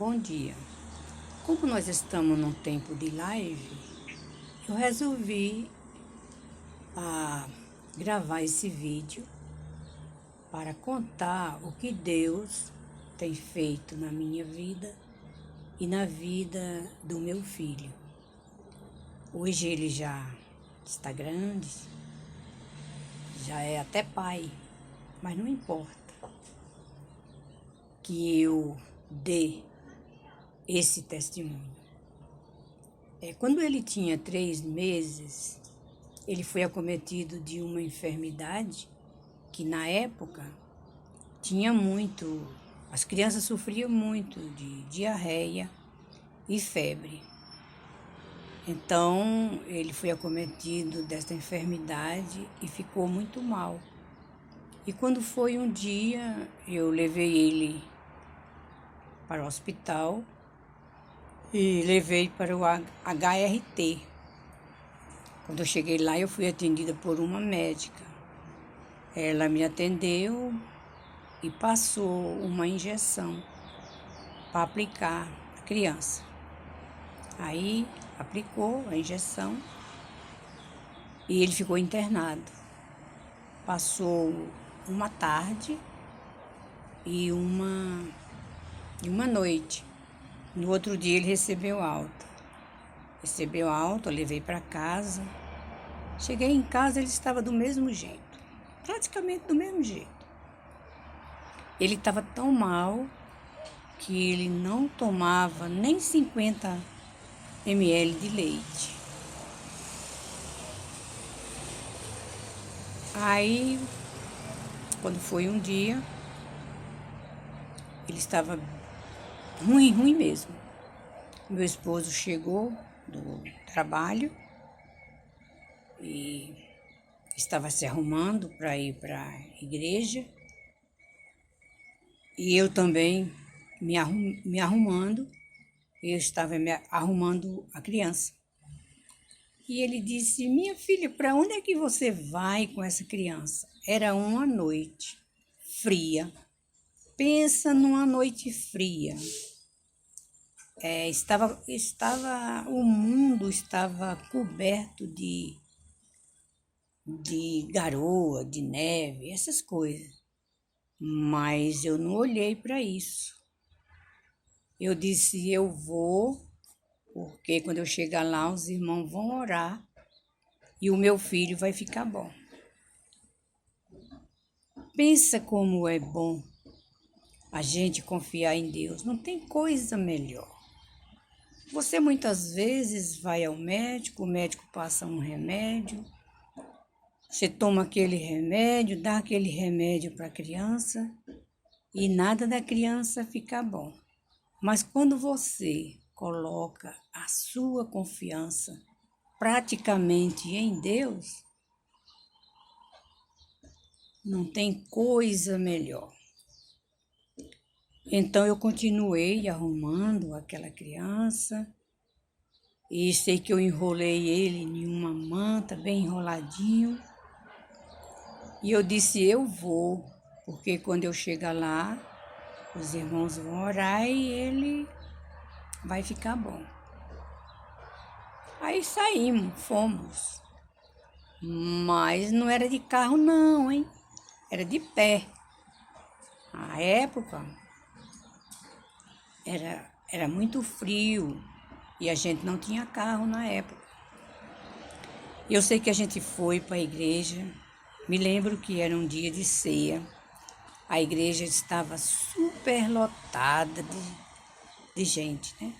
Bom dia. Como nós estamos num tempo de live, eu resolvi gravar esse vídeo para contar o que Deus tem feito na minha vida e na vida do meu filho. Hoje ele já está grande, já é até pai, mas não importa que eu dê esse testemunho. Quando ele tinha 3 meses, ele foi acometido de uma enfermidade que na época tinha muito, as crianças sofriam muito de diarreia e febre. Então ele foi acometido desta enfermidade e ficou muito mal. E quando foi um dia, eu levei ele para o hospital e levei para o HRT. Quando eu cheguei lá, eu fui atendida por uma médica. Ela me atendeu e passou uma injeção para aplicar à criança. Aí aplicou a injeção e ele ficou internado. Passou uma tarde e uma noite. No outro dia ele recebeu alta. Eu levei para casa. Cheguei em casa, ele estava do mesmo jeito, praticamente do mesmo jeito. Ele estava tão mal que ele não tomava nem 50 ml de leite. Aí, quando foi um dia, ele estava ruim mesmo. Meu esposo chegou do trabalho e estava se arrumando para ir para a igreja. E eu também me arrumando, eu estava me arrumando a criança. E ele disse: minha filha, para onde é que você vai com essa criança? Era uma noite fria. Pensa numa noite fria. O mundo estava coberto de garoa, de neve, essas coisas. Mas eu não olhei para isso. Eu disse: eu vou, porque quando eu chegar lá, os irmãos vão orar e o meu filho vai ficar bom. Pensa como é bom a gente confiar em Deus. Não tem coisa melhor. Você muitas vezes vai ao médico, o médico passa um remédio, você toma aquele remédio, dá aquele remédio para a criança e nada da criança fica bom. Mas quando você coloca a sua confiança praticamente em Deus, não tem coisa melhor. Então eu continuei arrumando aquela criança e sei que eu enrolei ele em uma manta bem enroladinho. E eu disse: eu vou, porque quando eu chegar lá, os irmãos vão orar e ele vai ficar bom. Aí saímos, fomos. Mas não era de carro não, hein? Era de pé. A época era muito frio e a gente não tinha carro na época. Eu sei que a gente foi para a igreja. Me lembro que era um dia de ceia. A igreja estava super lotada de gente, né?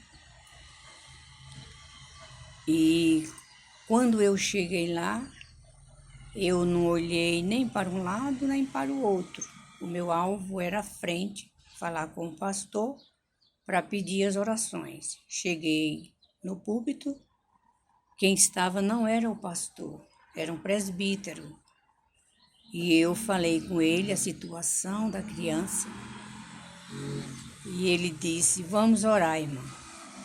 E quando eu cheguei lá, eu não olhei nem para um lado, nem para o outro. O meu alvo era à frente, falar com o pastor para pedir as orações. Cheguei no púlpito, quem estava não era o pastor, era um presbítero. E eu falei com ele a situação da criança. E ele disse: vamos orar, irmã,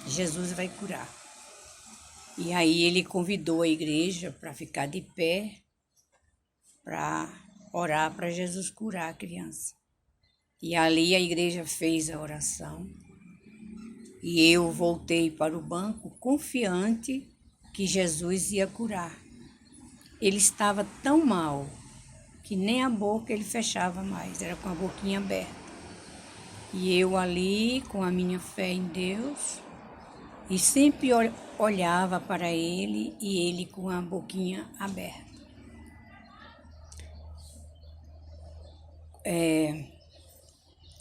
Jesus vai curar. E aí ele convidou a igreja para ficar de pé, para orar para Jesus curar a criança. E ali a igreja fez a oração. E eu voltei para o banco confiante que Jesus ia curar. Ele estava tão mal que nem a boca ele fechava mais, era com a boquinha aberta. E eu ali, com a minha fé em Deus, e sempre olhava para ele e ele com a boquinha aberta.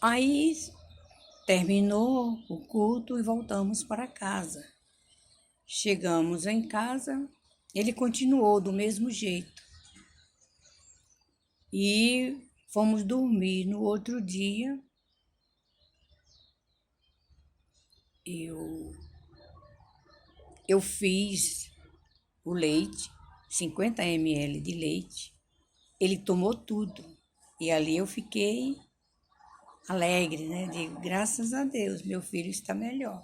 Aí terminou o culto e voltamos para casa. Chegamos em casa, ele continuou do mesmo jeito. E fomos dormir. No outro dia, eu fiz o leite, 50 ml de leite. Ele tomou tudo. E ali eu fiquei alegre, né? Digo, graças a Deus, meu filho está melhor.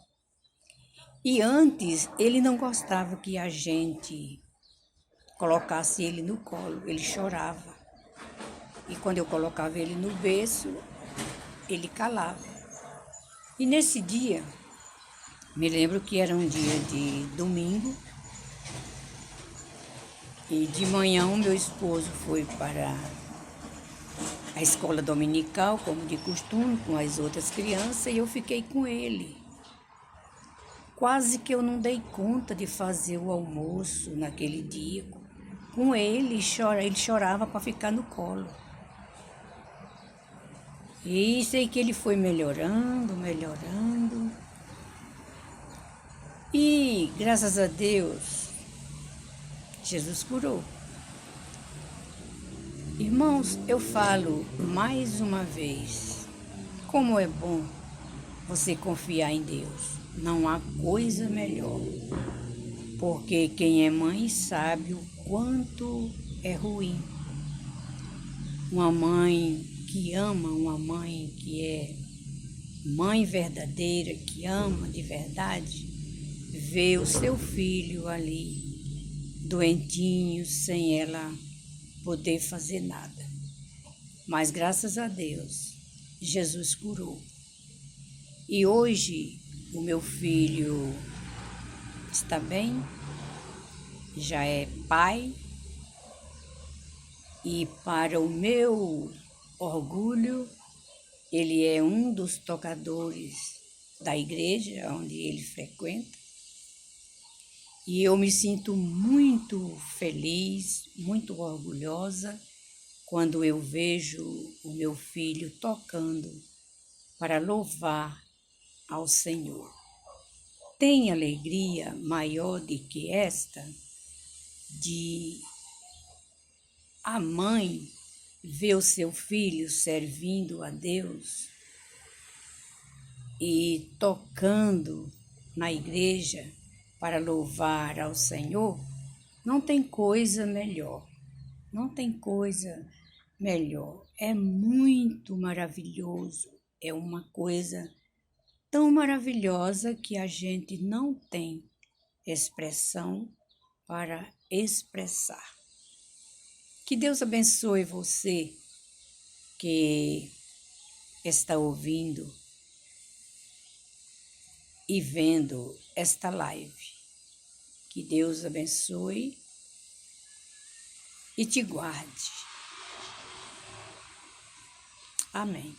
E antes, ele não gostava que a gente colocasse ele no colo, ele chorava. E quando eu colocava ele no berço, ele calava. E nesse dia, me lembro que era um dia de domingo, e de manhã o meu esposo foi para a escola dominical, como de costume, com as outras crianças, e eu fiquei com ele. Quase que eu não dei conta de fazer o almoço naquele dia. Com ele, ele chorava para ficar no colo. E sei que ele foi melhorando. E, graças a Deus, Jesus curou. Irmãos, eu falo mais uma vez, como é bom você confiar em Deus. Não há coisa melhor, porque quem é mãe sabe o quanto é ruim. Uma mãe que ama, uma mãe que é mãe verdadeira, que ama de verdade, vê o seu filho ali, doentinho, sem ela poder fazer nada. Mas graças a Deus, Jesus curou. E hoje o meu filho está bem, já é pai, e para o meu orgulho, ele é um dos tocadores da igreja onde ele frequenta. E eu me sinto muito feliz, muito orgulhosa quando eu vejo o meu filho tocando para louvar ao Senhor. Tem alegria maior do que esta de a mãe ver o seu filho servindo a Deus e tocando na igreja para louvar ao Senhor? Não tem coisa melhor, não tem coisa melhor. É muito maravilhoso, é uma coisa tão maravilhosa que a gente não tem expressão para expressar. Que Deus abençoe você que está ouvindo e vendo esta live. Que Deus abençoe e te guarde. Amém.